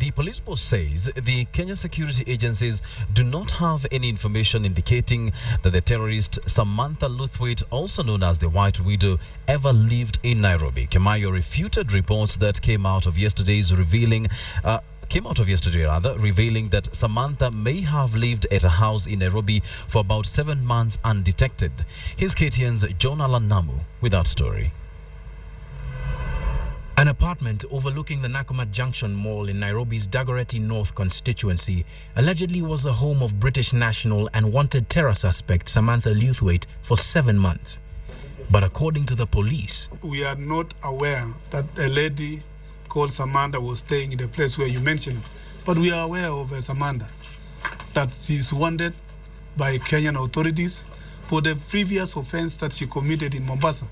The police post says the Kenya security agencies do not have any information indicating that the terrorist Samantha Lewthwaite, also known as the White Widow, ever lived in Nairobi. Kemayo refuted reports that came out of yesterday revealing that Samantha may have lived at a house in Nairobi for about 7 months undetected. Here's KTN's John Alan Namu with that story. An apartment overlooking the Nakumatt Junction Mall in Nairobi's Dagoretti North constituency allegedly was the home of British national and wanted terror suspect Samantha Lewthwaite for 7 months. But according to the police, we are not aware that a lady called Samantha was staying in the place where you mentioned. But we are aware of Samantha, that she's wanted by Kenyan authorities for the previous offense that she committed in Mombasa.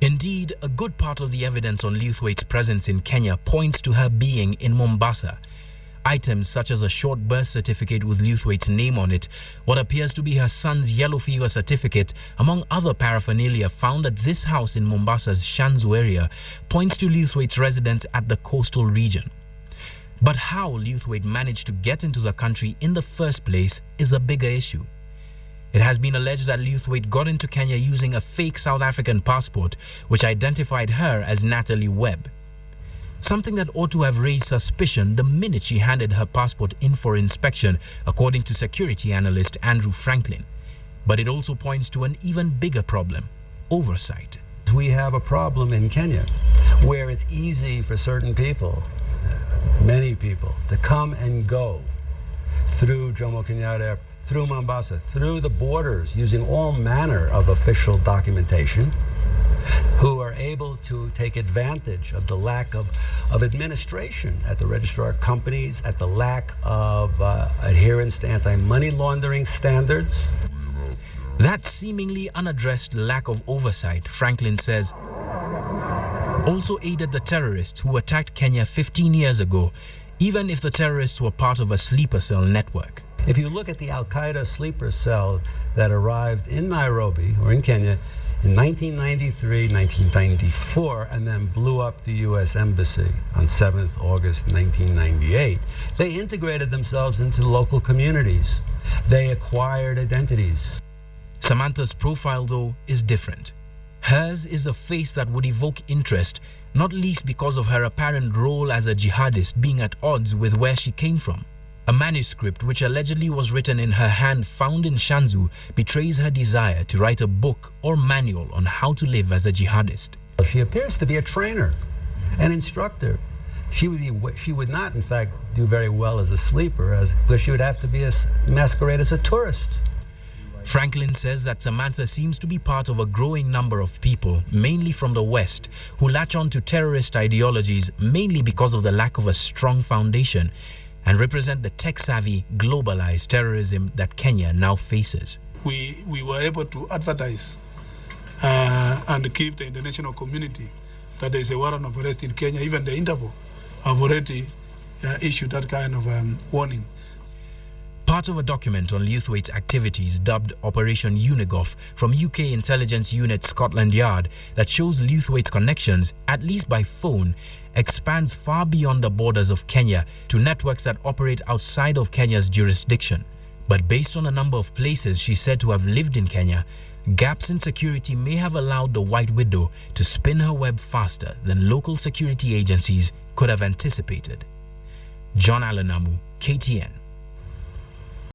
Indeed, a good part of the evidence on Lewthwaite's presence in Kenya points to her being in Mombasa. Items such as a short birth certificate with Lewthwaite's name on it, what appears to be her son's yellow fever certificate, among other paraphernalia found at this house in Mombasa's Shanzu area, points to Lewthwaite's residence at the coastal region. But how Lewthwaite managed to get into the country in the first place is a bigger issue. It has been alleged that Lewthwaite got into Kenya using a fake South African passport, which identified her as Natalie Webb. Something that ought to have raised suspicion the minute she handed her passport in for inspection, according to security analyst Andrew Franklin. But it also points to an even bigger problem: oversight. We have a problem in Kenya where it's easy for certain people, many people, to come and go through Jomo Kenyatta, through Mombasa, through the borders, using all manner of official documentation, who are able to take advantage of the lack of administration at the registrar companies, at the lack of adherence to anti-money laundering standards. That seemingly unaddressed lack of oversight, Franklin says, also aided the terrorists who attacked Kenya 15 years ago, even if the terrorists were part of a sleeper cell network. If you look at the Al-Qaeda sleeper cell that arrived in Nairobi or in Kenya in 1993, 1994, and then blew up the U.S. Embassy on 7th August 1998, they integrated themselves into local communities. They acquired identities. Samantha's profile, though, is different. Hers is a face that would evoke interest, not least because of her apparent role as a jihadist being at odds with where she came from. A manuscript which allegedly was written in her hand found in Shanzu betrays her desire to write a book or manual on how to live as a jihadist. She appears to be a trainer, an instructor. She would not, in fact, do very well as a sleeper, because she would have to be masquerade as a tourist. Franklin says that Samantha seems to be part of a growing number of people, mainly from the West, who latch on to terrorist ideologies mainly because of the lack of a strong foundation, and represent the tech-savvy, globalized terrorism that Kenya now faces. We were able to advertise and give the international community that there is a warrant of arrest in Kenya. Even the Interpol have already issued that kind of warning. Part of a document on Lewthwaite's activities dubbed Operation Unigov from UK intelligence unit Scotland Yard that shows Lewthwaite's connections, at least by phone, expands far beyond the borders of Kenya to networks that operate outside of Kenya's jurisdiction. But based on a number of places she's said to have lived in Kenya, gaps in security may have allowed the White Widow to spin her web faster than local security agencies could have anticipated. John Allen Namu, KTN.